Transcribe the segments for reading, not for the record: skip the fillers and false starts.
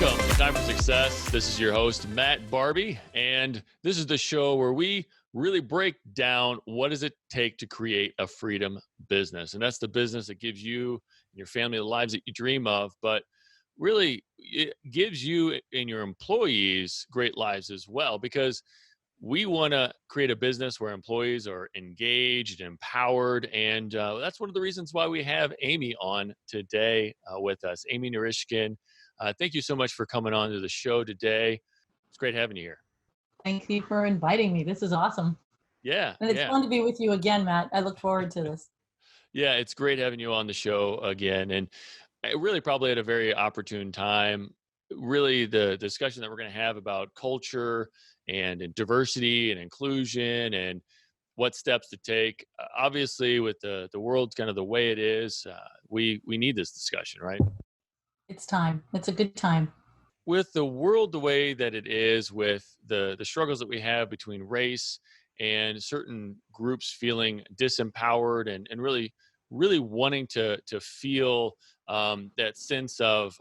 Welcome to Time for Success. This is your host, Matt Barbie, and this is the show where we really break down what does it take to create a freedom business. And that's the business that gives you and your family the lives that you dream of, but really it gives you and your employees great lives as well, because we want to create a business where employees are engaged, empowered, and that's one of the reasons why we have Amy on today with us. Amy Narishkin, thank you so much for coming on to the show today. It's great having you here. Thank you for inviting me. This is awesome. Yeah. And it's fun to be with you again, Matt. I look forward to this. Yeah, it's great having you on the show again. And really probably at a very opportune time. Really the discussion that we're going to have about culture and diversity and inclusion and what steps to take. Obviously, with the world kind of the way it is, we need this discussion, right? It's time. It's a good time. With the world the way that it is, with the struggles that we have between race and certain groups feeling disempowered and really wanting to feel that sense of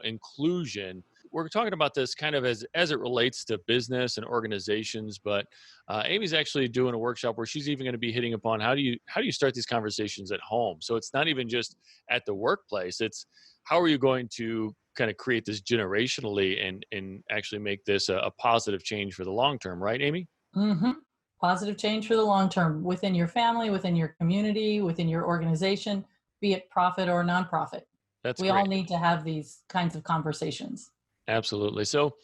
inclusion. We're talking about this kind of as it relates to business and organizations, but Amy's actually doing a workshop where she's even going to be hitting upon how do you start these conversations at home. So it's not even just at the workplace. It's how are you going to kind of create this generationally and actually make this a positive change for the long term, right, Amy? Mm-hmm. Positive change for the long term within your family, within your community, within your organization, be it profit or nonprofit. That's we great. all need to have these kinds of conversations. Absolutely. So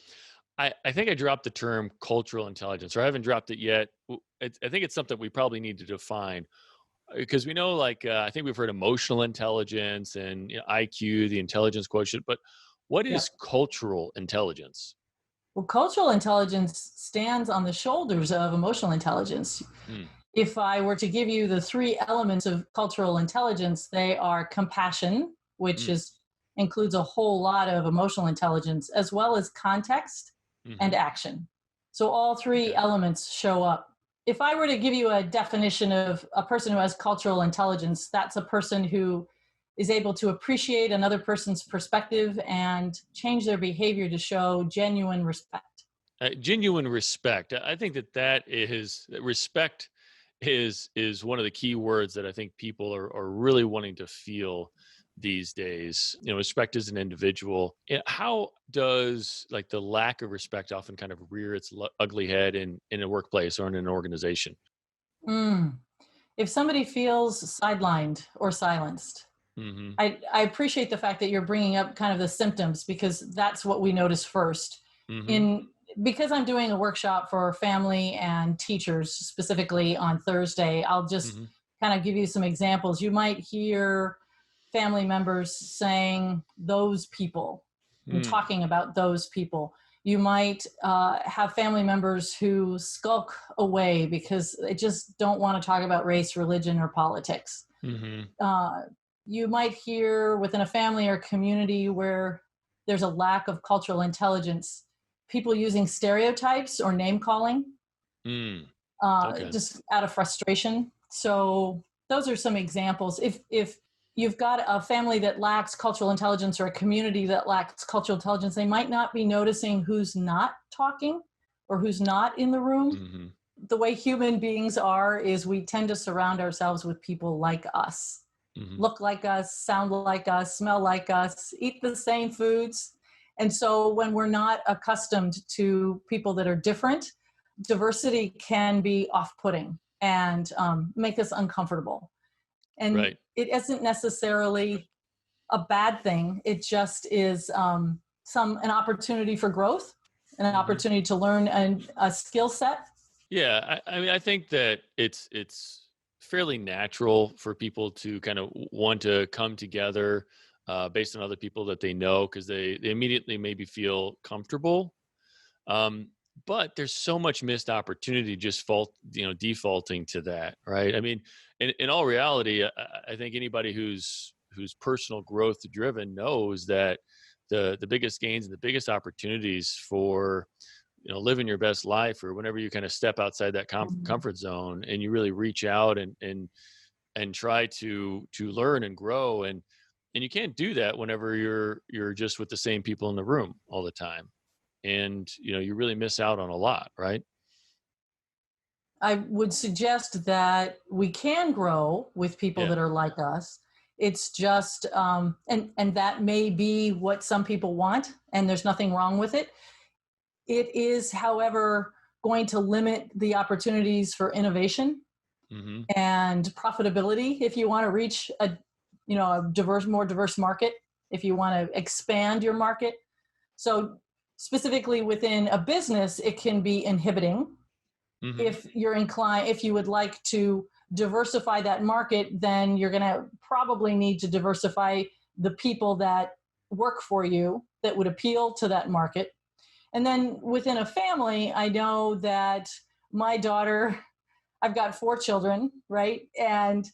I think I dropped the term cultural intelligence, or I haven't dropped it yet. I think it's something we probably need to define, because we know, I think we've heard emotional intelligence and IQ, the intelligence quotient, but what Yep. is cultural intelligence? Well, cultural intelligence stands on the shoulders of emotional intelligence. If I were to give you the three elements of cultural intelligence, they are compassion, which includes a whole lot of emotional intelligence, as well as context and action. So all three elements show up. If I were to give you a definition of a person who has cultural intelligence, that's a person who is able to appreciate another person's perspective and change their behavior to show genuine respect. Genuine respect. I think that respect is one of the key words that I think people are really wanting to feel these days. Respect as an individual. How does the lack of respect often kind of rear its ugly head in a workplace or in an organization? If somebody feels sidelined or silenced, I appreciate the fact that you're bringing up kind of the symptoms, because that's what we notice first. Because I'm doing a workshop for family and teachers specifically on Thursday, I'll just kind of give you some examples. You might hear family members saying those people and talking about those people. You might have family members who skulk away because they just don't want to talk about race, religion, or politics. You might hear within a family or community where there's a lack of cultural intelligence, people using stereotypes or name calling, just out of frustration. So those are some examples. If you've got a family that lacks cultural intelligence or a community that lacks cultural intelligence, they might not be noticing who's not talking or who's not in the room. The way human beings are is we tend to surround ourselves with people like us. Look like us, sound like us, smell like us, eat the same foods. And so when we're not accustomed to people that are different, diversity can be off-putting and make us uncomfortable. And it isn't necessarily a bad thing. It just is an opportunity for growth, an opportunity to learn a skill set. Yeah, I mean, I think that it's fairly natural for people to kind of want to come together based on other people that they know, because they immediately maybe feel comfortable. But there's so much missed opportunity just defaulting to that, right? I mean, in all reality, I think anybody who's personal growth driven knows that the biggest gains and the biggest opportunities for living your best life, or whenever you kind of step outside that comfort zone and you really reach out and try to learn and grow. And And you can't do that whenever you're just with the same people in the room all the time. And, you really miss out on a lot, right? I would suggest that we can grow with people Yeah. that are like us. It's just, and that may be what some people want, and there's nothing wrong with it. It is, however, going to limit the opportunities for innovation Hmm. and profitability if you want to reach a more diverse market, if you want to expand your market. So specifically within a business, it can be inhibiting. Hmm. If you're inclined, if you would like to diversify that market, then you're going to probably need to diversify the people that work for you that would appeal to that market. And then within a family, I know that my daughter, I've got 4 children, right? And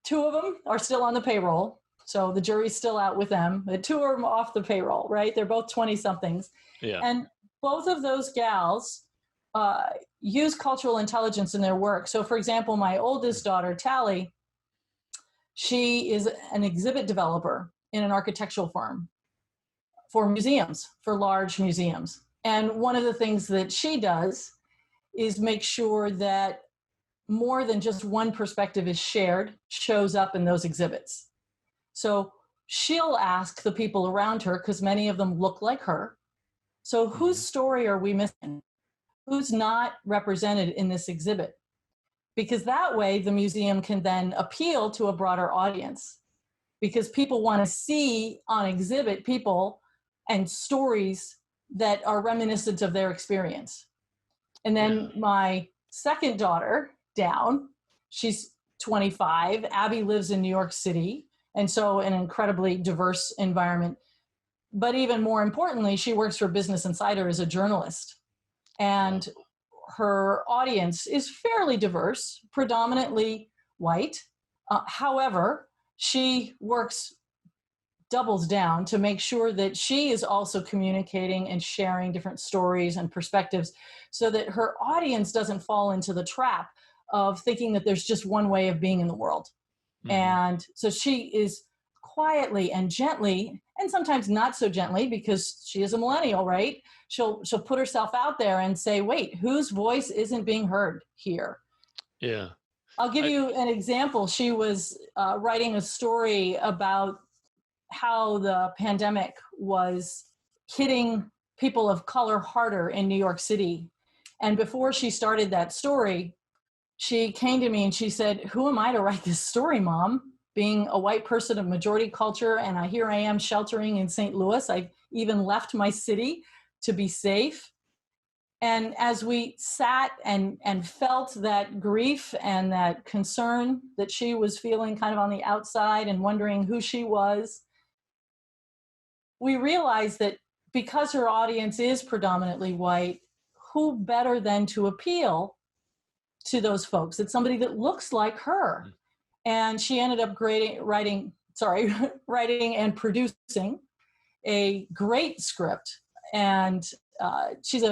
two of them are still on the payroll. So the jury's still out with them. The 2 are off the payroll, right? They're both 20 somethings. Yeah. And both of those gals use cultural intelligence in their work. So, for example, my oldest daughter, Tally, she is an exhibit developer in an architectural firm for museums, for large museums. And one of the things that she does is make sure that more than just one perspective is shared, shows up in those exhibits. So she'll ask the people around her, because many of them look like her, so whose Hmm. story are we missing? Who's not represented in this exhibit? Because that way the museum can then appeal to a broader audience, because people want to see on exhibit people and stories that are reminiscent of their experience. And Yeah. then my second daughter down, she's 25. Abby lives in New York City, and so an incredibly diverse environment. But even more importantly, she works for Business Insider as a journalist. Wow. And her audience is fairly diverse, predominantly white. However, she doubles down to make sure that she is also communicating and sharing different stories and perspectives, so that her audience doesn't fall into the trap of thinking that there's just one way of being in the world. Hmm. And so she is quietly and gently, and sometimes not so gently because she is a millennial, right? She'll put herself out there and say, wait, whose voice isn't being heard here? Yeah. I'll give I, you an example. She was writing a story about how the pandemic was hitting people of color harder in New York City. And before she started that story, she came to me and she said, who am I to write this story, Mom? Being a white person of majority culture, and here I am sheltering in St. Louis. I even left my city to be safe. And as we sat and felt that grief and that concern that she was feeling kind of on the outside and wondering who she was, we realized that because her audience is predominantly white, who better than to appeal to those folks? It's somebody that looks like her. And she ended up writing writing and producing a great script. And she's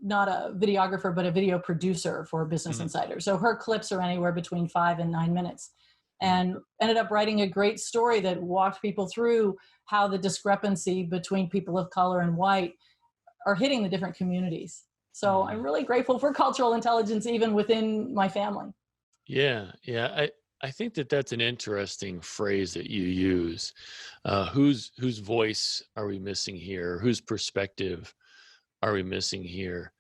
not a videographer, but a video producer for Business hmm. Insider. So her clips are anywhere between 5 and 9 minutes. Hmm. And ended up writing a great story that walked people through how the discrepancy between people of color and white are hitting the different communities. So I'm Hmm. really grateful for cultural intelligence, even within my family. Yeah. Yeah. I think that that's an interesting phrase that you use. Whose voice are we missing here? Whose perspective are we missing here?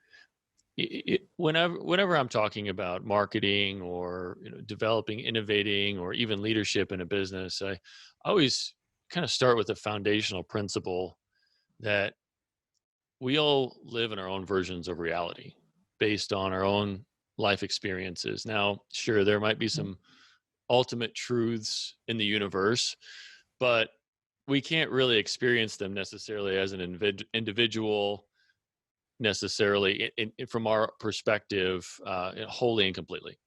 Whenever I'm talking about marketing or developing, innovating, or even leadership in a business, I always kind of start with a foundational principle that we all live in our own versions of reality based on our own life experiences. Now, sure, there might be some ultimate truths in the universe, but we can't really experience them necessarily as an individual, necessarily from our perspective, wholly and completely.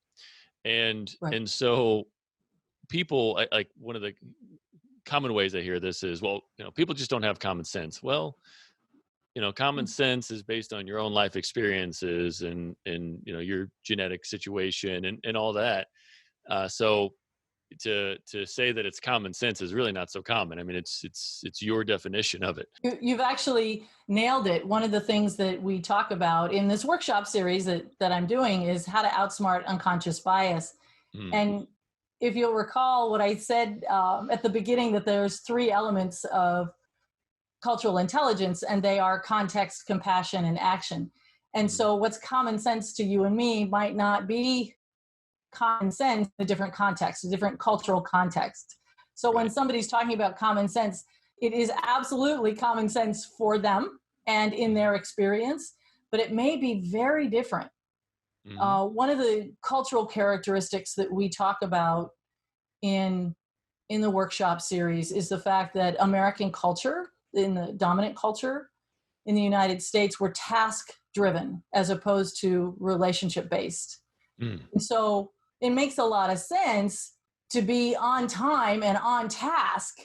Right. And so people, like one of the common ways I hear this is, well, people just don't have common sense. Well, common sense is based on your own life experiences and your genetic situation and all that. So to say that it's common sense is really not so common. I mean, it's your definition of it. You've actually nailed it. One of the things that we talk about in this workshop series that I'm doing is how to outsmart unconscious bias. Mm. And if you'll recall what I said at the beginning, that there's 3 elements of cultural intelligence, and they are context, compassion, and action. And so what's common sense to you and me might not be common sense in a different context, a different cultural context. So when somebody's talking about common sense, it is absolutely common sense for them and in their experience, but it may be very different. One of the cultural characteristics that we talk about in the workshop series is the fact that American culture, in the dominant culture in the United States, we're task driven as opposed to relationship based. And so it makes a lot of sense to be on time and on task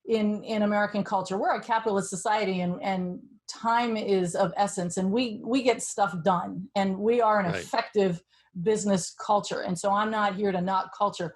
in American culture. We're a capitalist society, and time is of essence, and we get stuff done, and we are an effective business culture. And so I'm not here to knock culture.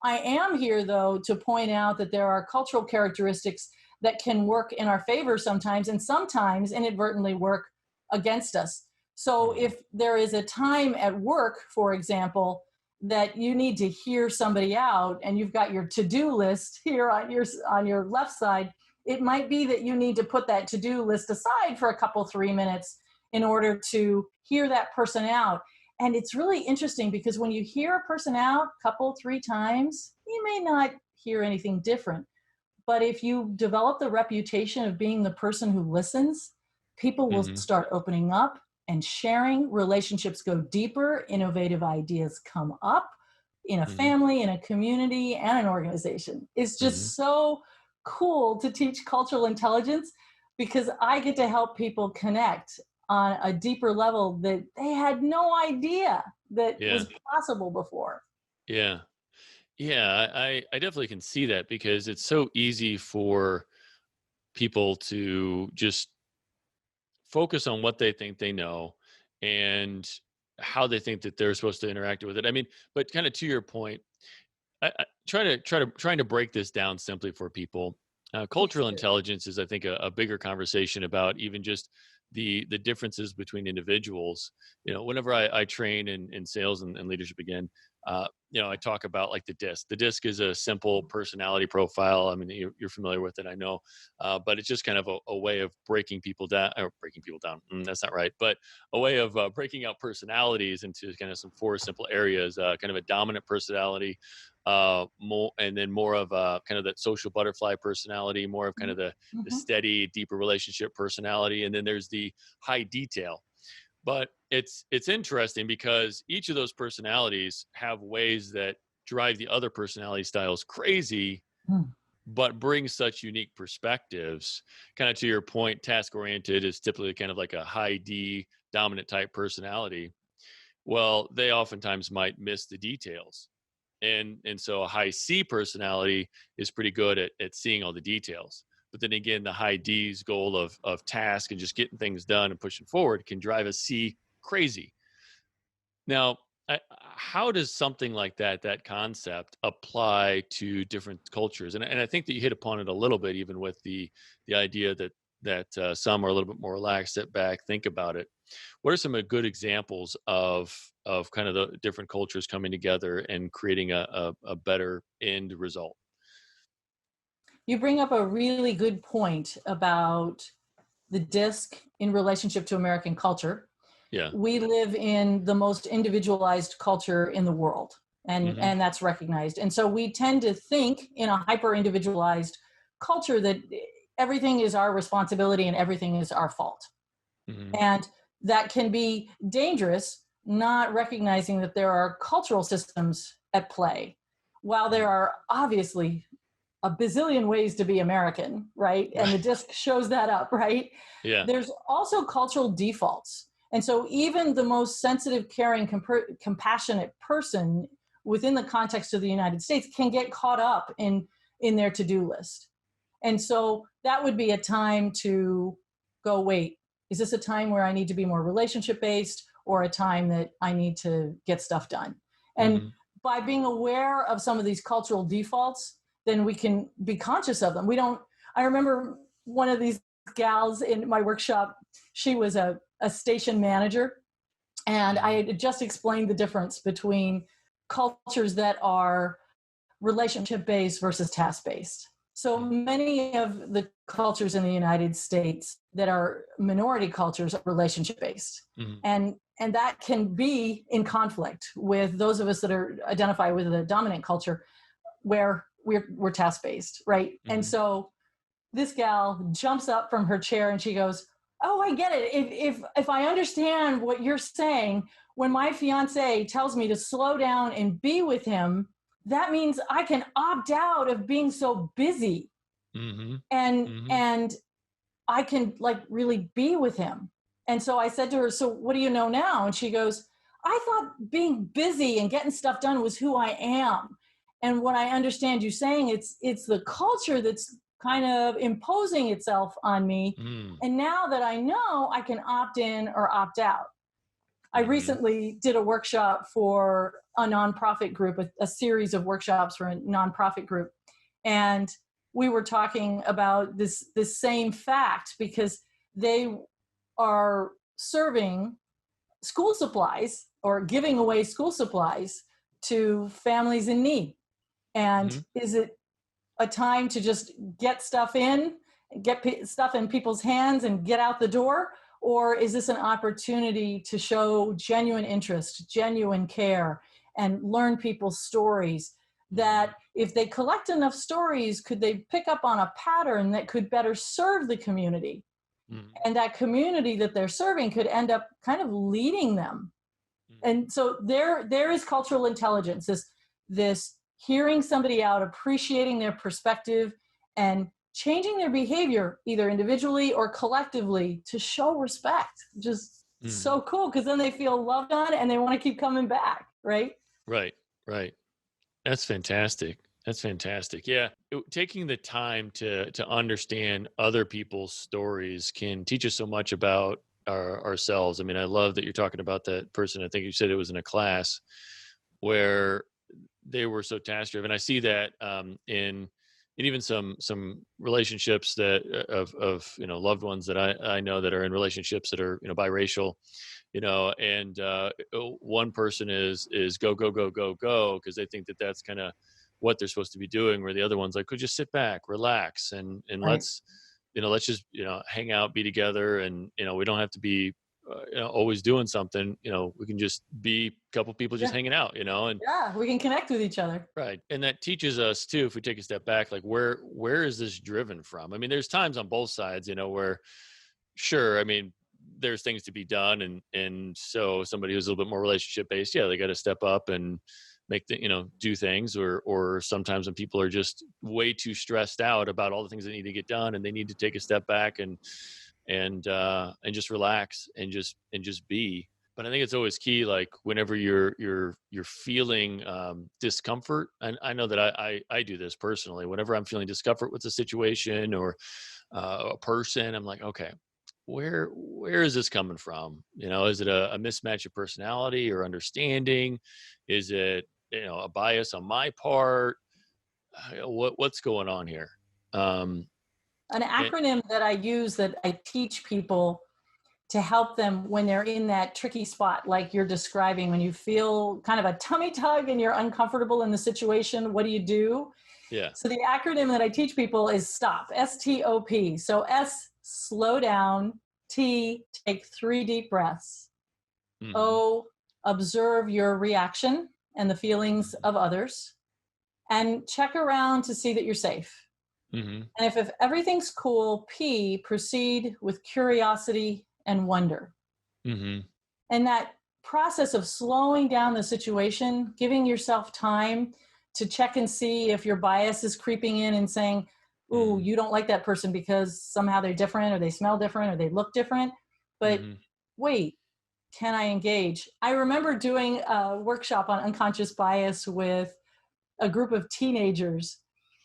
I am here, though, to point out that there are cultural characteristics that can work in our favor sometimes, and sometimes inadvertently work against us. So if there is a time at work, for example, that you need to hear somebody out, and you've got your to-do list here on your left side, it might be that you need to put that to-do list aside for a couple, 3 minutes in order to hear that person out. And it's really interesting because when you hear a person out a couple, 3 times, you may not hear anything different. But if you develop the reputation of being the person who listens, people will start opening up and sharing. Relationships go deeper. Innovative ideas come up in a family, in a community, and an organization. It's just so cool to teach cultural intelligence because I get to help people connect on a deeper level that they had no idea that was possible before. Yeah. Yeah, I definitely can see that because it's so easy for people to just focus on what they think they know and how they think that they're supposed to interact with it. I mean, but kind of to your point, I trying to break this down simply for people. Cultural intelligence is, I think, a bigger conversation about even just the differences between individuals. You know, whenever I train in sales and leadership again, I talk about like the DISC. The DISC is a simple personality profile. I mean, you're familiar with it, I know, but it's just kind of a way of breaking people down. Or breaking people down. That's not right, but a way of breaking out personalities into kind of some 4 simple areas. Kind of a dominant personality, more, and then more of a kind of that social butterfly personality, more of kind of the steady, deeper relationship personality, and then there's the high detail. But it's interesting because each of those personalities have ways that drive the other personality styles crazy, but bring such unique perspectives. Kind of to your point, task oriented is typically kind of like a high D dominant type personality. Well, they oftentimes might miss the details. And so a high C personality is pretty good at seeing all the details. But then again, the high D's goal of task and just getting things done and pushing forward can drive a C crazy. Now, how does something like that concept apply to different cultures? And I think that you hit upon it a little bit, even with the idea that some are a little bit more relaxed, sit back, think about it. What are some good examples of kind of the different cultures coming together and creating a better end result? You bring up a really good point about the DISC in relationship to American culture. Yeah. We live in the most individualized culture in the world, and that's recognized. And so we tend to think in a hyper individualized culture that everything is our responsibility and everything is our fault. And that can be dangerous, not recognizing that there are cultural systems at play. While there are obviously a bazillion ways to be American, right? And the DISC shows that up, right? Yeah. There's also cultural defaults. And so even the most sensitive, caring, compassionate person within the context of the United States can get caught up in their to-do list. And so that would be a time to go, wait, is this a time where I need to be more relationship-based or a time that I need to get stuff done? And by being aware of some of these cultural defaults, then we can be conscious of them. I remember one of these gals in my workshop, she was a station manager, and I had just explained the difference between cultures that are relationship-based versus task-based. So many of the cultures in the United States that are minority cultures are relationship-based. And that can be in conflict with those of us that are identify with the dominant culture where we're task-based, right? And so this gal jumps up from her chair and she goes, "Oh, I get it. If I understand what you're saying, when my fiance tells me to slow down and be with him, that means I can opt out of being so busy, and I can like really be with him." And so I said to her, "So what do you know now?" And she goes, "I thought being busy and getting stuff done was who I am. And what I understand you saying, it's the culture that's kind of imposing itself on me. And now that I know, I can opt in or opt out." I recently did a workshop for a nonprofit group, a series of workshops for a nonprofit group. And we were talking about this same fact, because they are serving school supplies or giving away school supplies to families in need. And is it a time to just get stuff stuff in people's hands and get out the door? Or is this an opportunity to show genuine interest, genuine care, and learn people's stories? That if they collect enough stories, could they pick up on a pattern that could better serve the community? And that community that they're serving could end up kind of leading them. And so there is cultural intelligence, this hearing somebody out, appreciating their perspective, and changing their behavior, either individually or collectively, to show respect. Just so cool, because then they feel loved on and they want to keep coming back, right? Right. That's fantastic. Yeah. Taking the time to understand other people's stories can teach us so much about ourselves. I mean, I love that you're talking about that person. I think you said it was in a class where they were so task driven. I see that in even some relationships that of loved ones that I know that are in relationships that are biracial, and one person is go go go go go because they think that that's kind of what they're supposed to be doing, where the other one's like, could just sit back, relax, and Right. let's just hang out, be together, and we don't have to be always doing something. We can just be a couple people just Yeah. hanging out, and Yeah, we can connect with each other. right. And that teaches us too, if we take a step back, like where is this driven from? I mean, there's times on both sides, where sure, I mean, there's things to be done, and so somebody who's a little bit more relationship based, yeah, they got to step up and make do things, or sometimes when people are just way too stressed out about all the things that need to get done, and they need to take a step back and just relax and just be. But I think it's always key, like whenever you're feeling discomfort, and I know that I do this personally. Whenever I'm feeling discomfort with a situation or a person, I'm like, okay, where is this coming from? Is it a mismatch of personality or understanding? Is it a bias on my part? What's going on here? An And, acronym that I use, that I teach people to help them when they're in that tricky spot, like you're describing, when you feel kind of a tummy tug and you're uncomfortable in the situation, what do you do? yeah. So the acronym that I teach people is STOP, S-T-O-P. So S, slow down. T, take 3 deep breaths. O, observe your reaction and the feelings of others, and check around to see that you're safe. And if everything's cool, P, proceed with curiosity and wonder. And that process of slowing down the situation, giving yourself time to check and see if your bias is creeping in and saying, ooh, you don't like that person because somehow they're different, or they smell different, or they look different. But wait, can I engage? I remember doing a workshop on unconscious bias with a group of teenagers,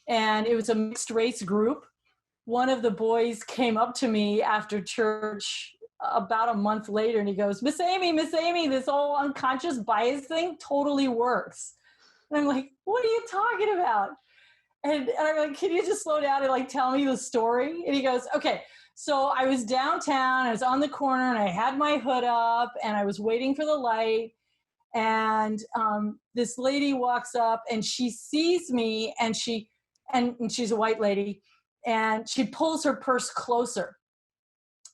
and it was a mixed race group. One of the boys came up to me after church about a month later, and he goes, Miss Amy, this whole unconscious bias thing totally works. And I'm like, what are you talking about? And I'm like, can you just slow down and like tell me the story? And he goes, okay. So I was downtown, I was on the corner and I had my hood up and I was waiting for the light. And this lady walks up and she sees me and she's a white lady and she pulls her purse closer.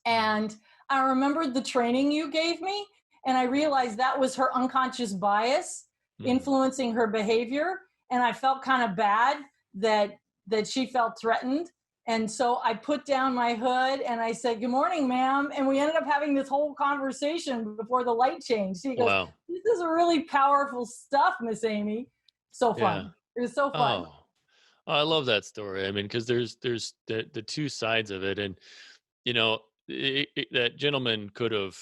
And I remembered the training you gave me. And I realized that was her unconscious bias influencing her behavior. And I felt kind of bad that she felt threatened. And so I put down my hood and I said, good morning, ma'am. And we ended up having this whole conversation before the light changed. He goes, Wow. this is really powerful stuff, Miss Amy. So fun. It was so fun. Oh, I love that story. I mean, because there's the two sides of it, and you know, that gentleman could have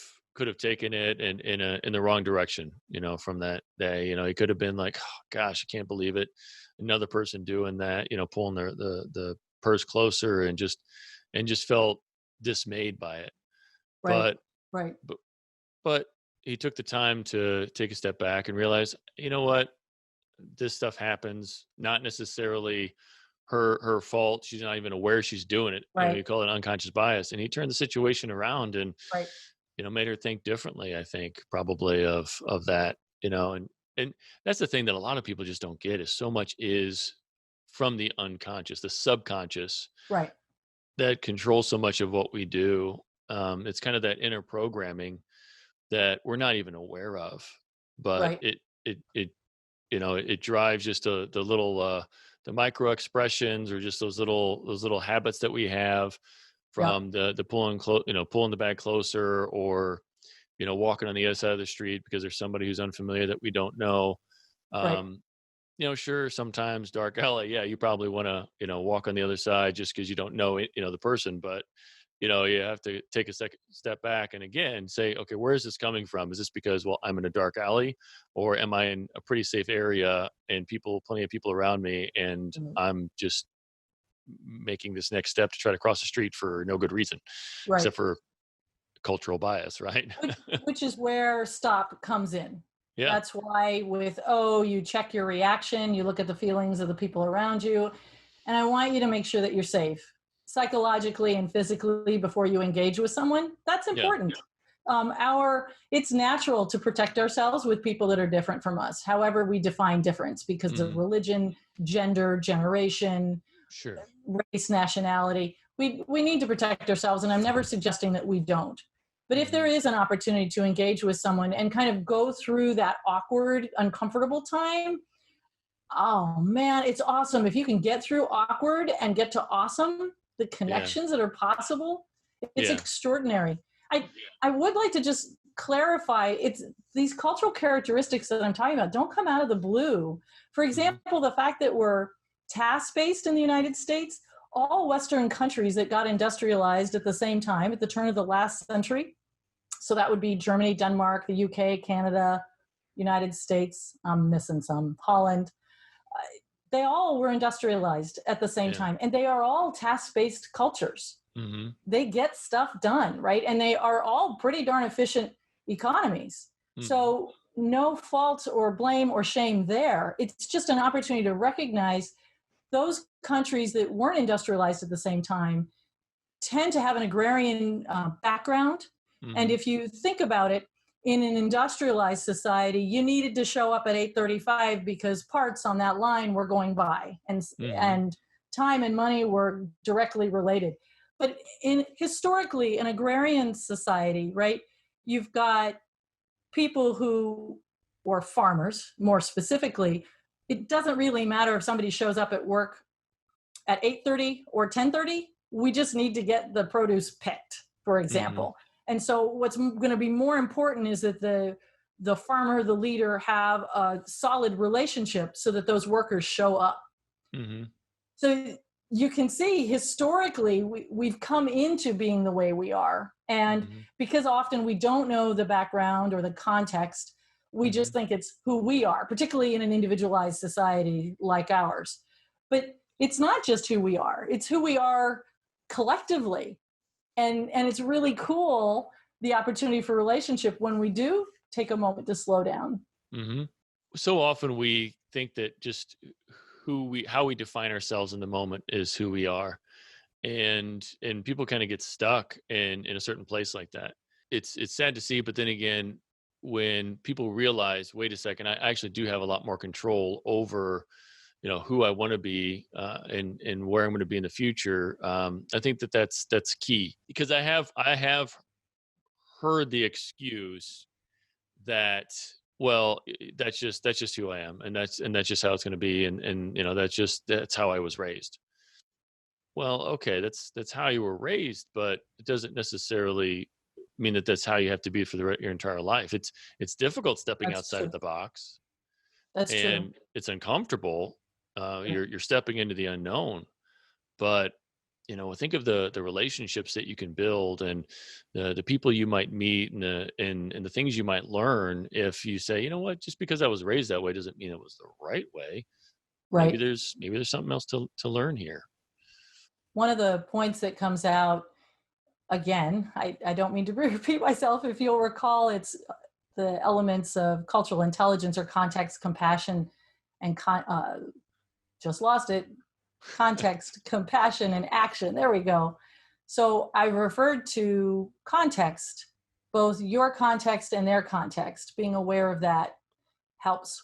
taken it in the wrong direction. You know, from that day, you know, he could have been like, oh, gosh, I can't believe it. Another person doing that, you know, pulling the purse closer and just felt dismayed by it. Right. But Right. but he took the time to take a step back and realize, you know what, this stuff happens, not necessarily her fault. She's not even aware she's doing it. You know, Right. you call it unconscious bias. And he turned the situation around and, Right. you know, made her think differently, I think, probably of that, you know, and that's the thing that a lot of people just don't get is so much is from the unconscious, the subconscious Right. that controls so much of what we do. It's kind of that inner programming that we're not even aware of, but Right. it you know, it drives just the little the micro expressions or just those little habits that we have Yep. from the pulling the bag closer, or you know, walking on the other side of the street because there's somebody who's unfamiliar that we don't know. Right. You know, sure, sometimes dark alley, yeah, you probably want to, you know, walk on the other side just because you don't know it, you know, the person, but you know, you have to take a second step back and again say, okay, where is this coming from? Is this because, well, I'm in a dark alley, or am I in a pretty safe area and plenty of people around me, and Mhm. I'm just making this next step to try to cross the street for no good reason, Right. except for cultural bias, right? Which is where stop comes in. Yeah. That's why with you check your reaction, you look at the feelings of the people around you, and I want you to make sure that you're safe psychologically and physically before you engage with someone. That's Yeah. important. It's natural to protect ourselves with people that are different from us. However, we define difference because of Hmm. religion, gender, generation, Sure. race, nationality. We need to protect ourselves, and I'm never suggesting that we don't. But if there Hmm. is an opportunity to engage with someone and kind of go through that awkward, uncomfortable time, oh man, it's awesome. If you can get through awkward and get to awesome, the Yeah. connections that are possible, it's Yeah. extraordinary. I would like to just clarify it's these cultural characteristics that I'm talking about don't come out of the blue. For Hmm. example, the fact that we're task based in the United States, all Western countries that got industrialized at the same time at the turn of the last century. So that would be Germany, Denmark, the UK, Canada, United States. I'm missing some, Holland. They all were industrialized at the same Yeah. time, and they are all task based cultures. Hmm. They get stuff done, right? And they are all pretty darn efficient economies. Hmm. So, no fault or blame or shame there. It's just an opportunity to recognize those countries that weren't industrialized at the same time tend to have an agrarian background. And Hmm. if you think about it, in an industrialized society, you needed to show up at 8:35 because parts on that line were going by, Hmm. and time and money were directly related. But in historically an agrarian society, right, you've got people who, or farmers more specifically, it doesn't really matter if somebody shows up at work at 8:30 or 10:30. We just need to get the produce picked, for Hmm. example. And so what's going to be more important is that the farmer, the leader have a solid relationship so that those workers show up. Hmm. So you can see historically we've come into being the way we are. And Hmm. because often we don't know the background or the context, we Hmm. just think it's who we are, particularly in an individualized society like ours. But it's not just who we are, it's who we are collectively. And it's really cool, the opportunity for relationship when we do take a moment to slow down. Hmm. So often we think that just how we define ourselves in the moment is who we are. And people kind of get stuck in a certain place like that. It's sad to see, but then again, when people realize, wait a second, I actually do have a lot more control over, who I want to be, and where I'm going to be in the future. I think that's key, because I have heard the excuse that, well, that's just who I am, and that's just how it's going to be, and that's how I was raised. Well, okay, that's how you were raised, but it doesn't necessarily mean that that's how you have to be for your entire life. It's difficult stepping That's outside of true. the box, That's true. and it's uncomfortable. Yeah. You're stepping into the unknown, but think of the relationships that you can build, and the people you might meet, and the things you might learn if you say, you know what, just because I was raised that way doesn't mean it was the right way. Maybe Right. there's something else to learn here. One of the points that comes out, again, I don't mean to repeat myself. If you'll recall, it's the elements of cultural intelligence or context, compassion, and just lost it. Context, compassion, and action. There we go. So I referred to context, both your context and their context. Being aware of that helps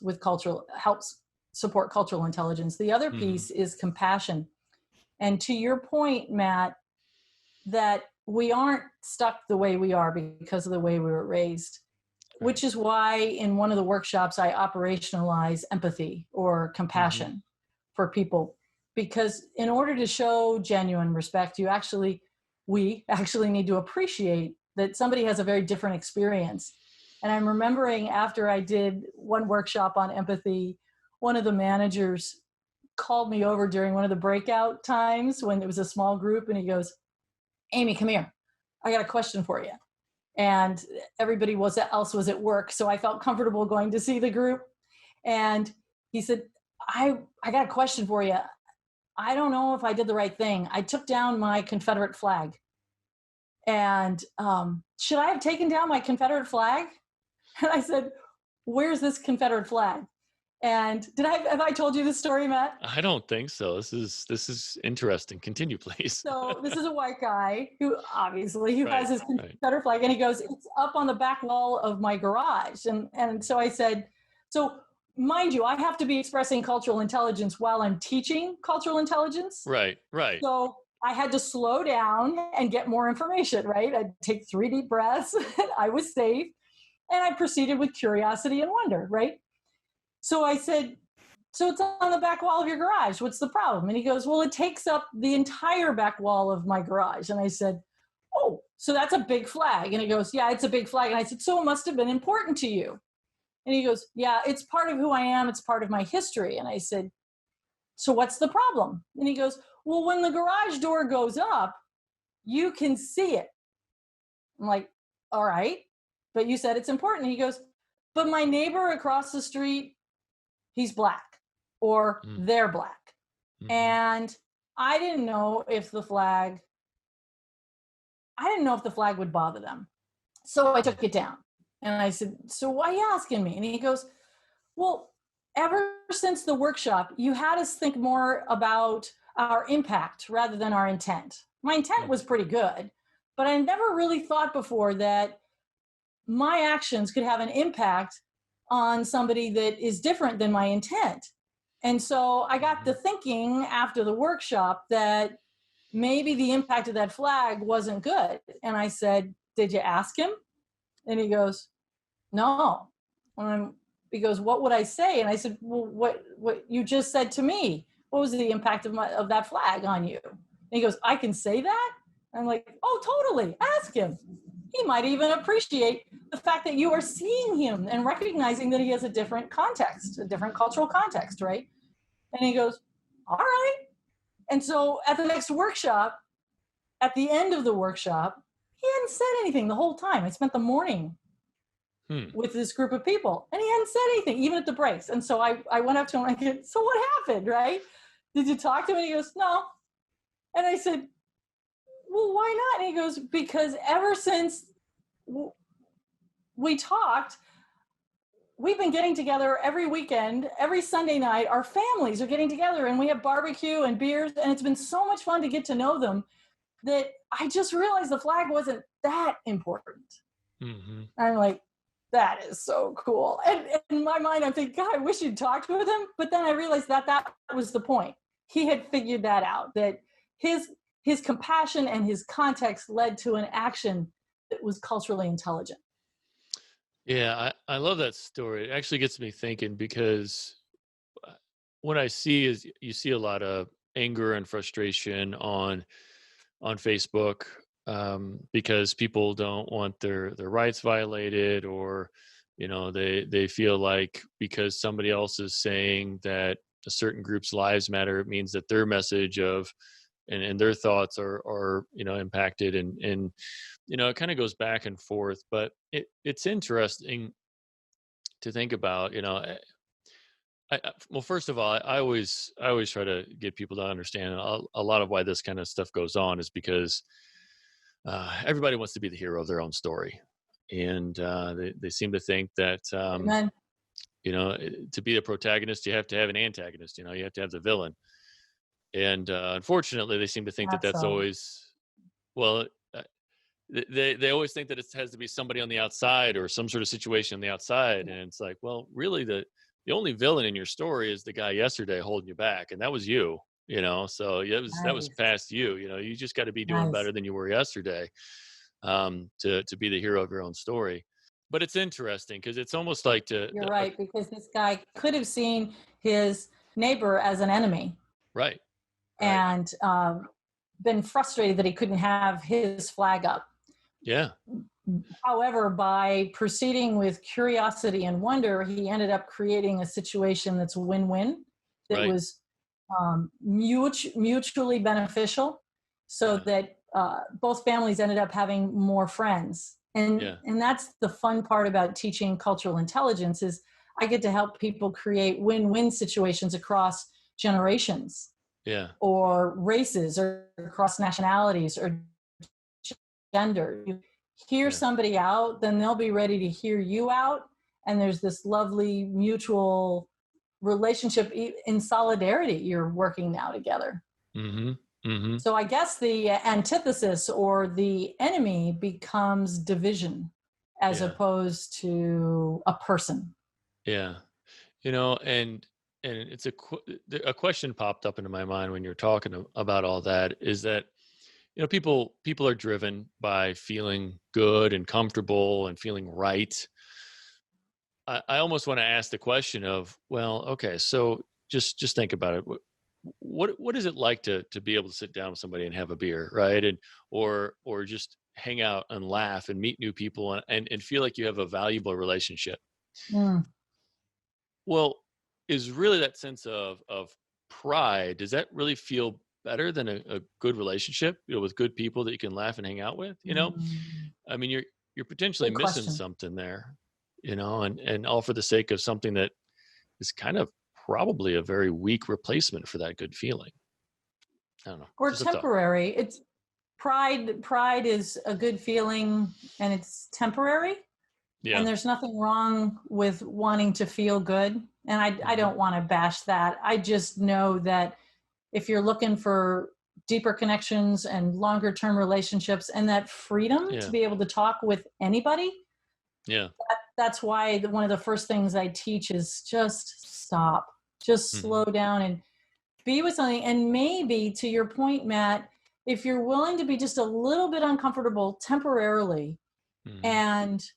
support cultural intelligence. The other Hmm. piece is compassion. And to your point, Matt, that we aren't stuck the way we are because of the way we were raised, Right. which is why in one of the workshops I operationalize empathy or Hmm. compassion for people. Because in order to show genuine respect, we actually need to appreciate that somebody has a very different experience. And I'm remembering after I did one workshop on empathy, one of the managers called me over during one of the breakout times when it was a small group, and he goes, Amy, come here. I got a question for you. And everybody else was at work, so I felt comfortable going to see the group. And he said, I got a question for you. I don't know if I did the right thing. I took down my Confederate flag. And should I have taken down my Confederate flag? And I said, where's this Confederate flag? And have I told you this story, Matt? I don't think so. This is interesting. Continue, please. So this is a white guy who Right. has his Right. Confederate flag, and he goes, "It's up on the back wall of my garage." And so I said, "So mind you, I have to be expressing cultural intelligence while I'm teaching cultural intelligence. Right. Right. So I had to slow down and get more information. Right? I'd take 3 deep breaths. I was safe, and I proceeded with curiosity and wonder. Right? So I said, so it's on the back wall of your garage. What's the problem? And he goes, well, it takes up the entire back wall of my garage. And I said, oh, so that's a big flag. And he goes, yeah, it's a big flag. And I said, so it must have been important to you. And he goes, yeah, it's part of who I am. It's part of my history. And I said, so what's the problem? And he goes, well, when the garage door goes up, you can see it. I'm like, all right, but you said it's important. And he goes, but my neighbor across the street, he's black, or they're black. Mm-hmm. And I didn't know if the flag would bother them. So I took it down. And I said, so why are you asking me? And he goes, well, ever since the workshop, you had us think more about our impact rather than our intent. My intent was pretty good, but I never really thought before that my actions could have an impact on somebody that is different than my intent. And so I got to thinking after the workshop that maybe the impact of that flag wasn't good. And I said, did you ask him? And he goes, no. He goes, what would I say? And I said, well, what you just said to me, what was the impact of that flag on you? And he goes, I can say that? And I'm like, oh, totally. Ask him. He might even appreciate the fact that you are seeing him and recognizing that he has a different context, a different cultural context, right? And he goes, all right. And so at the next workshop, at the end of the workshop, he hadn't said anything the whole time. I spent the morning Hmm. with this group of people, and he hadn't said anything, even at the breaks. And so I went up to him and I said, so what happened, right? Did you talk to him? And he goes, no. And I said, well, why not? And he goes, because ever since we talked, we've been getting together every weekend, every Sunday night. Our families are getting together and we have barbecue and beers, and it's been so much fun to get to know them that I just realized the flag wasn't that important. Mm-hmm. I'm like, that is so cool. And in my mind, I'm thinking, God, I wish you'd talked with him. But then I realized that that was the point. He had figured that out, that his compassion and his context led to an action that was culturally intelligent. Yeah, I love that story. It actually gets me thinking, because what I see is you see a lot of anger and frustration on Facebook, because people don't want their rights violated, or they feel like because somebody else is saying that a certain group's lives matter, it means that their message of and their thoughts are impacted, and it kind of goes back and forth. But it's interesting to think about. Well, first of all, I always try to get people to understand a lot of why this kind of stuff goes on is because everybody wants to be the hero of their own story, and they seem to think that Amen. to be a protagonist, you have to have an antagonist. You have to have the villain, and unfortunately, they seem to think that That's that's always well. They always think that it has to be somebody on the outside or some sort of situation on the outside, and it's like, well, really, the only villain in your story is the guy yesterday holding you back, and that was you. So yeah, that was nice. past you. You just got to be doing Nice. better than you were yesterday, to be the hero of your own story. But it's interesting because it's almost like You're right, because this guy could have seen his neighbor as an enemy right, right, and been frustrated that he couldn't have his flag up. yeah, However, by proceeding with curiosity and wonder, he ended up creating a situation that's win-win, that right, was mutually beneficial, so yeah, that both families ended up having more friends. yeah, And that's the fun part about teaching cultural intelligence, is I get to help people create win-win situations across generations yeah, or races or across nationalities or gender. You hear yeah, somebody out, then they'll be ready to hear you out. And there's this lovely mutual relationship in solidarity. You're working now together. mm-hmm, mm-hmm, So I guess the antithesis or the enemy becomes division as yeah, opposed to a person. yeah. And it's a question popped up into my mind when you're talking about all that, is that people are driven by feeling good and comfortable and feeling right. I almost want to ask the question of, well, okay, so just think about it. What is it like to be able to sit down with somebody and have a beer, right? And or just hang out and laugh and meet new people, and feel like you have a valuable relationship. Mm. Well, is really that sense of pride, does that really feel better than a good relationship, with good people that you can laugh and hang out with? Mm. I mean, you're potentially Good missing question. something there, and all for the sake of something that is kind of probably a very weak replacement for that good feeling. I don't know. Or Just a thought. temporary. It's pride is a good feeling and it's temporary. And Yeah. there's nothing wrong with wanting to feel good. And I Hmm. don't want to bash that. I just know that if you're looking for deeper connections and longer term relationships and that freedom to Yeah. be able to talk with anybody, Yeah. that's why one of the first things I teach is just stop, just Hmm. slow down and be with something. And maybe to your point, Matt, if you're willing to be just a little bit uncomfortable temporarily Hmm. and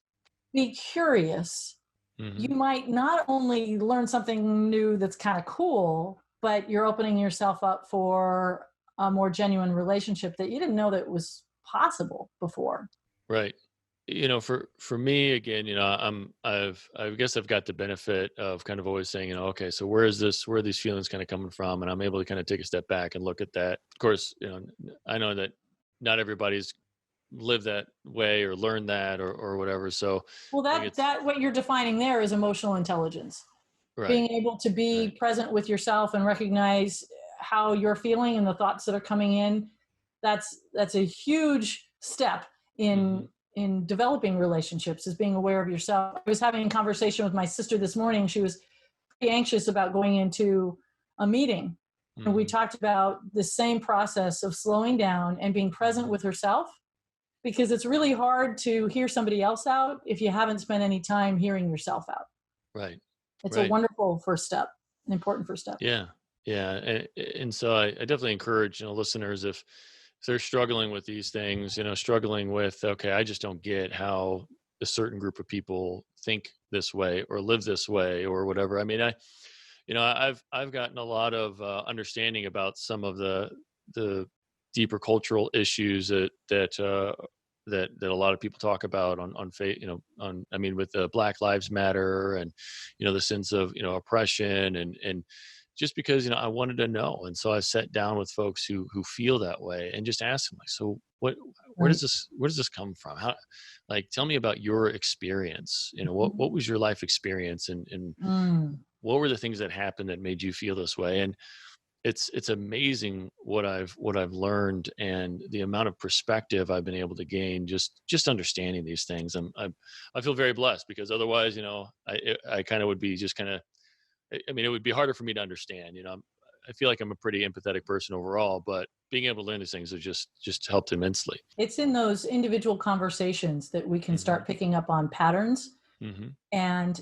be curious, Hmm. you might not only learn something new that's kind of cool, but you're opening yourself up for a more genuine relationship that you didn't know that was possible before. Right. For me, again, I guess I've got the benefit of kind of always saying, okay, so where are these feelings kind of coming from? And I'm able to kind of take a step back and look at that. Of course, I know that not everybody's lived that way or learned that or whatever. So Well, I think it's that what you're defining there is emotional intelligence. right, Being able to right. be present with yourself and recognize how you're feeling and the thoughts that are coming in. That's a huge step Hmm. in in developing relationships is being aware of yourself. I was having a conversation with my sister this morning. She was pretty anxious about going into a meeting. And we talked about the same process of slowing down and being present with herself, because it's really hard to hear somebody else out if you haven't spent any time hearing yourself out. Right. It's a Right. wonderful first step, an important first step. Yeah. Yeah. And so I definitely encourage, listeners, if they're struggling with these things, struggling with, okay, I just don't get how a certain group of people think this way or live this way or whatever. I mean, I've gotten a lot of understanding about some of the deeper cultural issues that a lot of people talk about with the Black Lives Matter and the sense of oppression and just because I wanted to know, and so I sat down with folks who feel that way and just asked them, like, so where Right. does this come from? How, like, tell me about your experience. What was your life experience, and Mm. what were the things that happened that made you feel this way? And it's amazing what I've learned and the amount of perspective I've been able to gain just understanding these things. I feel very blessed, because otherwise, I kind of would be just kind of, I mean, it would be harder for me to understand. I feel like I'm a pretty empathetic person overall, but being able to learn these things has just helped immensely. It's in those individual conversations that we can Hmm. start picking up on patterns. Hmm. And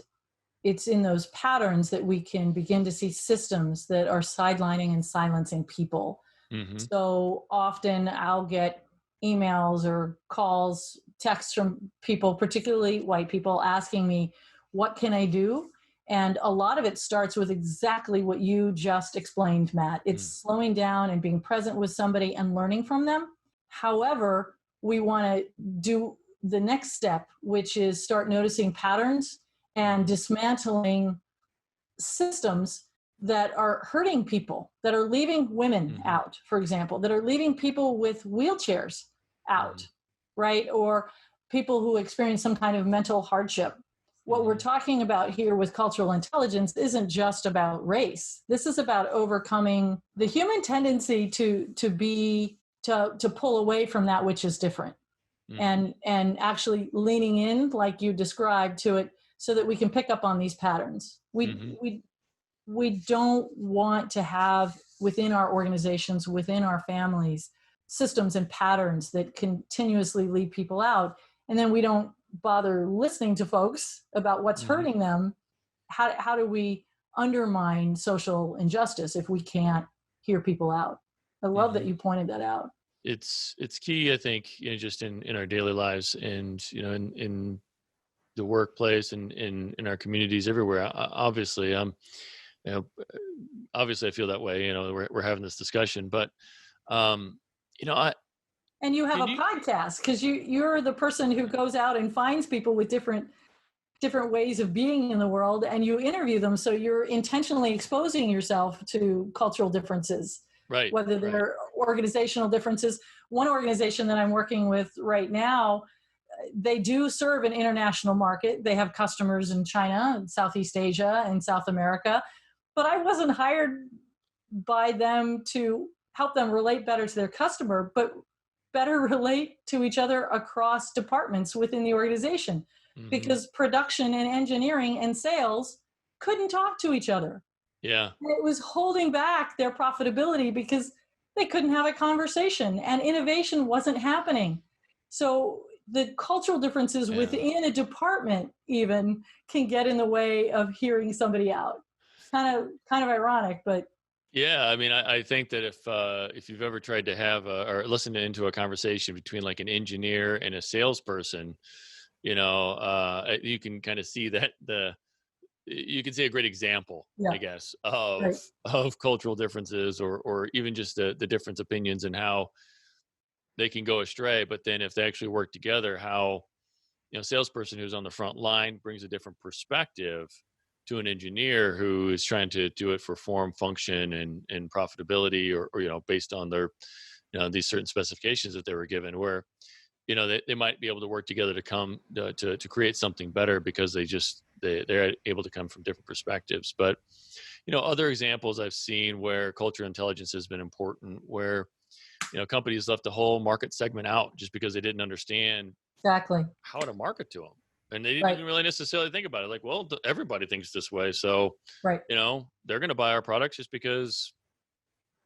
it's in those patterns that we can begin to see systems that are sidelining and silencing people. Hmm. So often I'll get emails or calls, texts from people, particularly white people, asking me, what can I do? And a lot of it starts with exactly what you just explained, Matt. It's slowing down and being present with somebody and learning from them. However, we want to do the next step, which is start noticing patterns and dismantling systems that are hurting people, that are leaving women Hmm. out, for example, that are leaving people with wheelchairs out, right? Or people who experience some kind of mental hardship. What we're talking about here with cultural intelligence isn't just about race. This is about overcoming the human tendency to pull away from that which is different, Hmm. and actually leaning in, like you described, to it, so that we can pick up on these patterns. Hmm. We don't want to have within our organizations, within our families, systems and patterns that continuously lead people out, and then we don't bother listening to folks about what's Hmm. hurting them. How do we undermine social injustice if we can't hear people out? I love that Hmm. you pointed that out. It's key, I think, just in our daily lives, and in the workplace and in our communities everywhere. Obviously, you know, obviously I feel that way. We're having this discussion, but um, I And you have can a you podcast because you're the person who goes out and finds people with different ways of being in the world, and you interview them, so you're intentionally exposing yourself to cultural differences, right, whether right. they're organizational differences. One organization that I'm working with right now, they do serve an international market. They have customers in China and Southeast Asia and South America, but I wasn't hired by them to help them relate better to their customer, but better relate to each other across departments within the organization, Hmm. because production and engineering and sales couldn't talk to each other. Yeah, It was holding back their profitability because they couldn't have a conversation and innovation wasn't happening. So the cultural differences yeah, within a department even can get in the way of hearing somebody out. Kind of ironic, but yeah. I mean, I think that if you've ever tried to have or listen into a conversation between like an engineer and a salesperson, you can kind of see that you can see a great example, I yeah, guess, right. of cultural differences, or even just the different opinions and how they can go astray. But then if they actually work together, how salesperson who's on the front line brings a different perspective to an engineer who is trying to do it for form, function, and profitability, or based on their these certain specifications that they were given, where they might be able to work together to come to create something better, because they're able to come from different perspectives. But other examples I've seen where cultural intelligence has been important, where companies left the whole market segment out just because they didn't understand Exactly. how to market to them. And they didn't Right. even really necessarily think about it. Like, well, everybody thinks this way. So, Right. they're going to buy our products just because,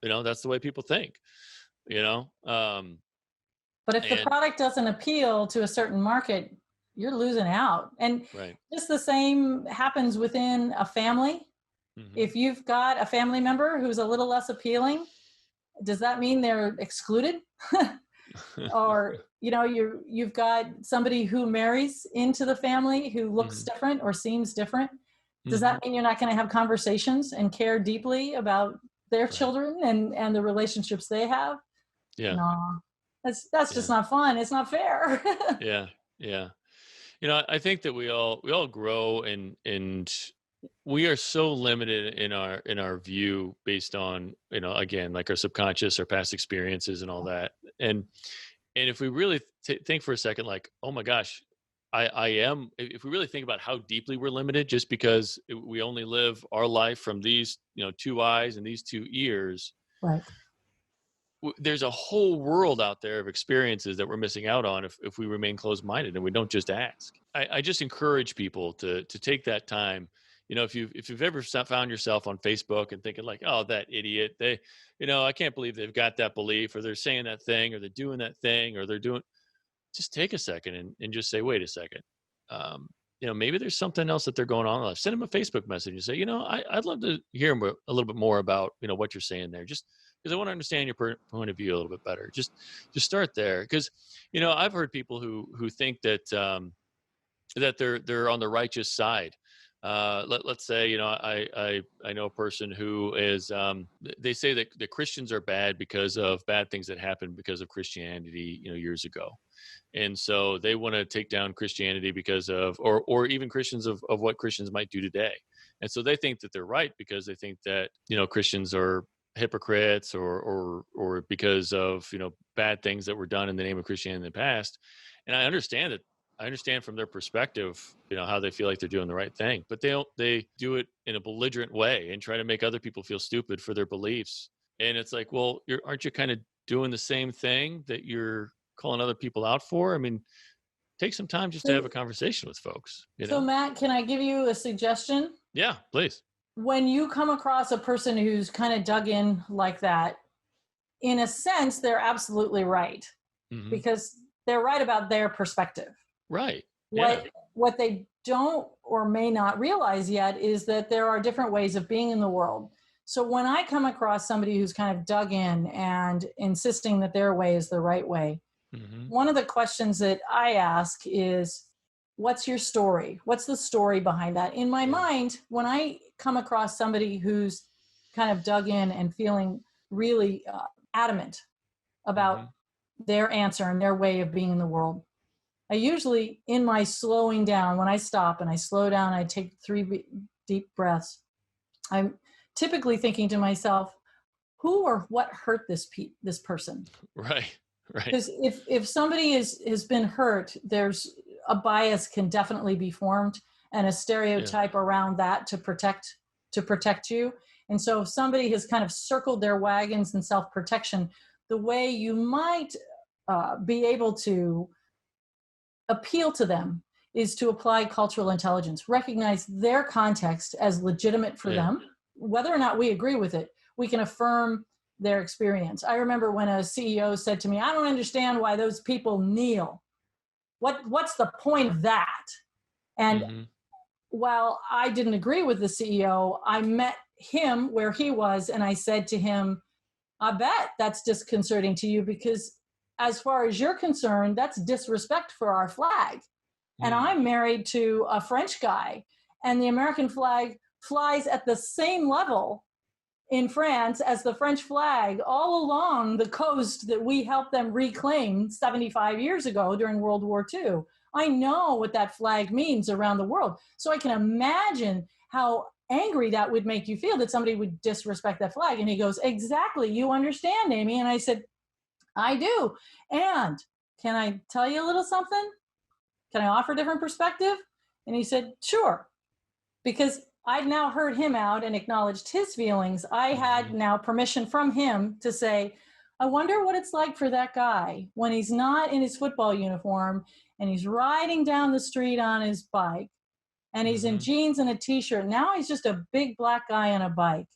that's the way people think, you know? But if the And product doesn't appeal to a certain market, you're losing out. And right. just the same happens within a family. Hmm. If you've got a family member who's a little less appealing, does that mean they're excluded? Or you've got somebody who marries into the family who looks Hmm. different or seems different. Does Hmm. that mean you're not going to have conversations and care deeply about their Right. children and the relationships they have? Yeah. No, that's just Yeah. not fun. It's not fair. Yeah. Yeah. I think that we all grow, and we are so limited in our view based on, again, like our subconscious, our past experiences and all that. And if we really think for a second, like, oh my gosh, I am, if we really think about how deeply we're limited just because we only live our life from these, two eyes and these two ears, Right. there's a whole world out there of experiences that we're missing out on if we remain closed-minded and we don't just ask. I just encourage people to take that time. If you've ever found yourself on Facebook and thinking like, oh, that idiot, I can't believe they've got that belief, or they're saying that thing, or they're doing that thing, or they're doing, just take a second and just say, wait a second. Um, maybe there's something else that they're going on in life. Send them a Facebook message and say, I'd love to hear a little bit more about, what you're saying there, just because I want to understand your point of view a little bit better. Just start there. Because, I've heard people who think that they're on the righteous side. Let's say, I know a person who is, they say that the Christians are bad because of bad things that happened because of Christianity, years ago. And so they want to take down Christianity because of, or even Christians of what Christians might do today. And so they think that they're right because they think that, Christians are hypocrites, or because of, bad things that were done in the name of Christianity in the past. And I understand from their perspective, how they feel like they're doing the right thing, but they do it in a belligerent way and try to make other people feel stupid for their beliefs. And it's like, well, aren't you kind of doing the same thing that you're calling other people out for? I mean, take some time just to have so, a conversation with folks, so Matt, can I give you a suggestion? Yeah, please. When you come across a person who's kind of dug in like that, in a sense, they're absolutely right, Hmm. because they're right about their perspective. Right. Yeah. What they don't or may not realize yet is that there are different ways of being in the world. So when I come across somebody who's kind of dug in and insisting that their way is the right way, Hmm. one of the questions that I ask is, what's your story? What's the story behind that? In my Yeah. mind, when I come across somebody who's kind of dug in and feeling really adamant about Hmm. their answer and their way of being in the world, I usually, in my slowing down, when I stop and I slow down, I take 3 deep breaths. I'm typically thinking to myself, who or what hurt this person? Right. Right. Because if somebody has been hurt, there's a bias can definitely be formed, and a Yeah. stereotype around that to protect you. And so if somebody has kind of circled their wagons in self-protection, the way you might be able to appeal to them is to apply cultural intelligence, recognize their context as legitimate for Yeah. them. Whether or not we agree with it, we can affirm their experience. I remember when a CEO said to me, I don't understand why those people kneel. What's the point of that? And Hmm. while I didn't agree with the CEO, I met him where he was and I said to him, I bet that's disconcerting to you because, as far as you're concerned, that's disrespect for our flag. And Mm. I'm married to a French guy, and the American flag flies at the same level in France as the French flag all along the coast that we helped them reclaim 75 years ago during World War II. I know what that flag means around the world. So I can imagine how angry that would make you feel that somebody would disrespect that flag. And he goes, exactly, you understand, Amy. And I said, I do. And can I tell you a little something? Can I offer a different perspective? And he said, sure. Because I'd now heard him out and acknowledged his feelings. I had Hmm. now permission from him to say, I wonder what it's like for that guy when he's not in his football uniform and he's riding down the street on his bike and he's in Mm-hmm. jeans and a t-shirt. Now he's just a big black guy on a bike.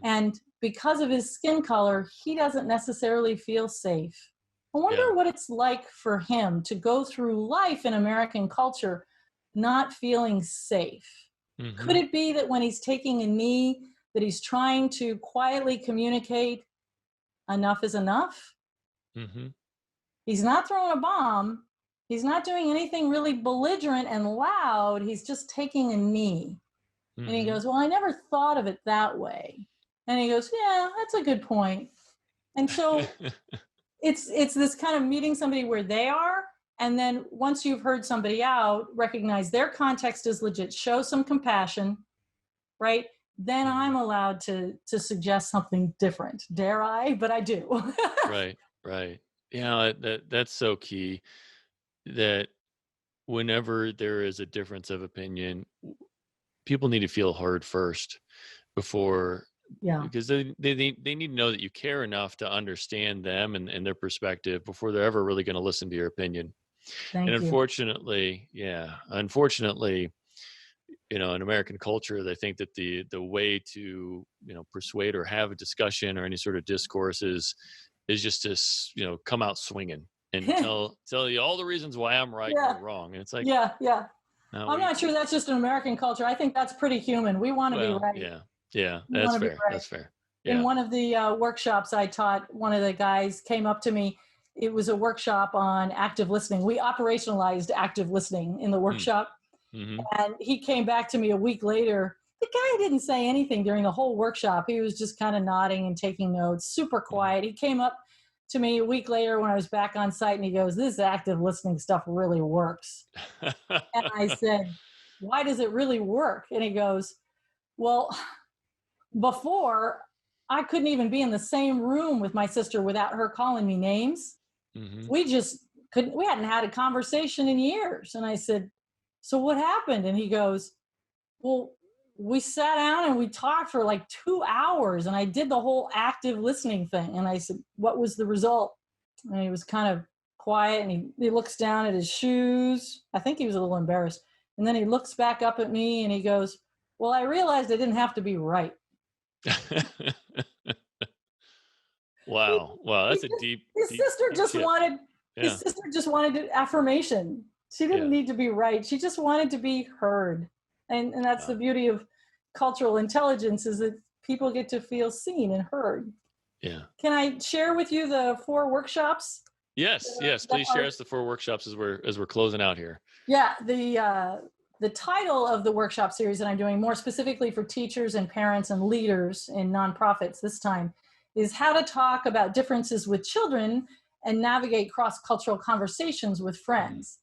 And because of his skin color, he doesn't necessarily feel safe. I Yeah. wonder what it's like for him to go through life in American culture not feeling safe. Could Mm-hmm. it be that when he's taking a knee, that he's trying to quietly communicate enough is enough? Mm-hmm. He's not throwing a bomb. He's not doing anything really belligerent and loud. He's just taking a knee. And he Mm-hmm. goes, well, I never thought of it that way. And he goes, yeah, that's a good point. And so it's this kind of meeting somebody where they are, and then once you've heard somebody out, recognize their context is legit, show some compassion, right? Then I'm allowed to suggest something different. Dare I? But I do. Right. Right. Yeah. That's so key. That whenever there is a difference of opinion, people need to feel heard first before, Yeah. because they need to know that you care enough to understand them and their perspective before they're ever really going to listen to your opinion. And Thank you. unfortunately, in American culture, they think that the way to, persuade or have a discussion or any sort of discourse is just to come out swinging and tell you all the reasons why I'm right and Yeah. you're wrong. And it's like, Yeah. Yeah. no, I'm not sure that's just an American culture. I think that's pretty human. We want to be well, right. yeah, yeah, We want that's to be fair. right. That's fair. In Yeah. one of the workshops I taught, one of the guys came up to me. It was a workshop on active listening. We operationalized active listening in the Mm, workshop. mm-hmm. And he came back to me a week later. The guy didn't say anything during the whole workshop. He was just kind of nodding and taking notes, super quiet. He came up to me a week later when I was back on site and he goes, this active listening stuff really works. And I said, why does it really work? And he goes, well, before I couldn't even be in the same room with my sister without her calling me names. Mm-hmm. We just couldn't, we hadn't had a conversation in years. And I said, so what happened? And he goes, well, we sat down and we talked for like 2 hours and I did the whole active listening thing. And I said, what was the result? And he was kind of quiet and he looks down at his shoes. I think he was a little embarrassed. And then he looks back up at me and he goes, well, I realized I didn't have to be right. Wow. Wow. He That's a just, deep, his deep, sister deep just shift. wanted Yeah. affirmation. She didn't Yeah. need to be right. She just wanted to be heard. And that's the Wow. beauty of cultural intelligence is that people get to feel seen and heard. Yeah. Can I share with you the 4 workshops? Yes. Yes. that Please are share us the 4 workshops as we're closing out here. Yeah, the title of the workshop series that I'm doing more specifically for teachers and parents and leaders in nonprofits this time is how to talk about differences with children and navigate cross-cultural conversations with friends.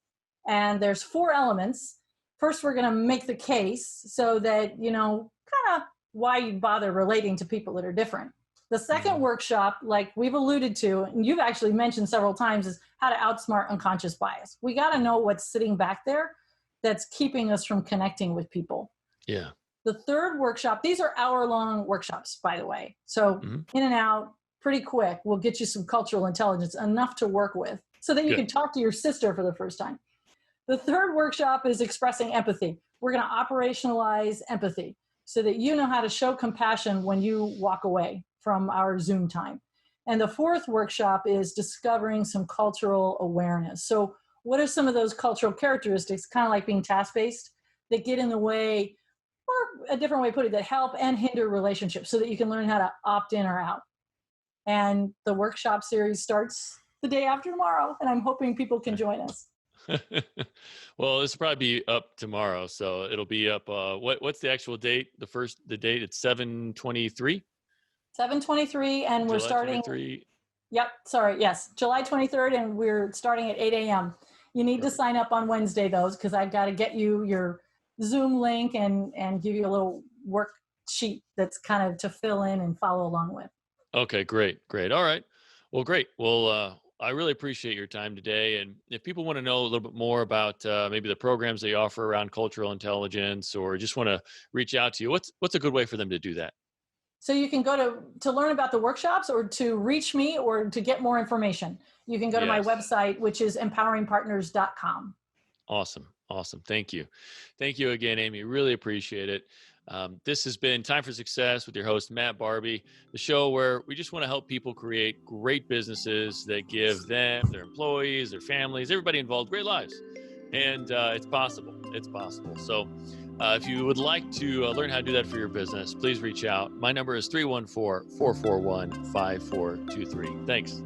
And there's 4 elements. First, we're going to make the case so that, kind of why you bother relating to people that are different. The second workshop, like we've alluded to, and you've actually mentioned several times, is how to outsmart unconscious bias. We got to know what's sitting back there that's keeping us from connecting with people. Yeah. The third workshop, these are hour-long workshops, by the way. So in and out, pretty quick. We'll get you some cultural intelligence, enough to work with, so that you can talk to your sister for the first time. The third workshop is expressing empathy. We're going to operationalize empathy so that you know how to show compassion when you walk away from our Zoom time. And the fourth workshop is discovering some cultural awareness. So what are some of those cultural characteristics, kind of like being task-based, that get in the way, or a different way to put it, that help and hinder relationships so that you can learn how to opt in or out. And the workshop series starts the day after tomorrow, and I'm hoping people can join us. Well, this will probably be up tomorrow, so it'll be up. What's the actual date? The date? It's 7/23. 7/23, and we're July starting. 23. Yep, sorry, yes, July 23rd, and we're starting at 8 a.m. You need to sign up on Wednesday, though, because I've got to get you your Zoom link and give you a little worksheet that's kind of to fill in and follow along with. Okay, great. All right. Well, great. Well, I really appreciate your time today. And if people want to know a little bit more about maybe the programs they offer around cultural intelligence, or just want to reach out to you, what's a good way for them to do that? So you can go to learn about the workshops or to reach me or to get more information. You can go to my Yes. website, which is empoweringpartners.com. Awesome. Awesome. Thank you. Thank you again, Amy. Really appreciate it. This has been Time for Success with your host, Matt Barbie, the show where we just want to help people create great businesses that give them, their employees, their families, everybody involved great lives. And it's possible. It's possible. So if you would like to learn how to do that for your business, please reach out. My number is 314-441-5423. Thanks.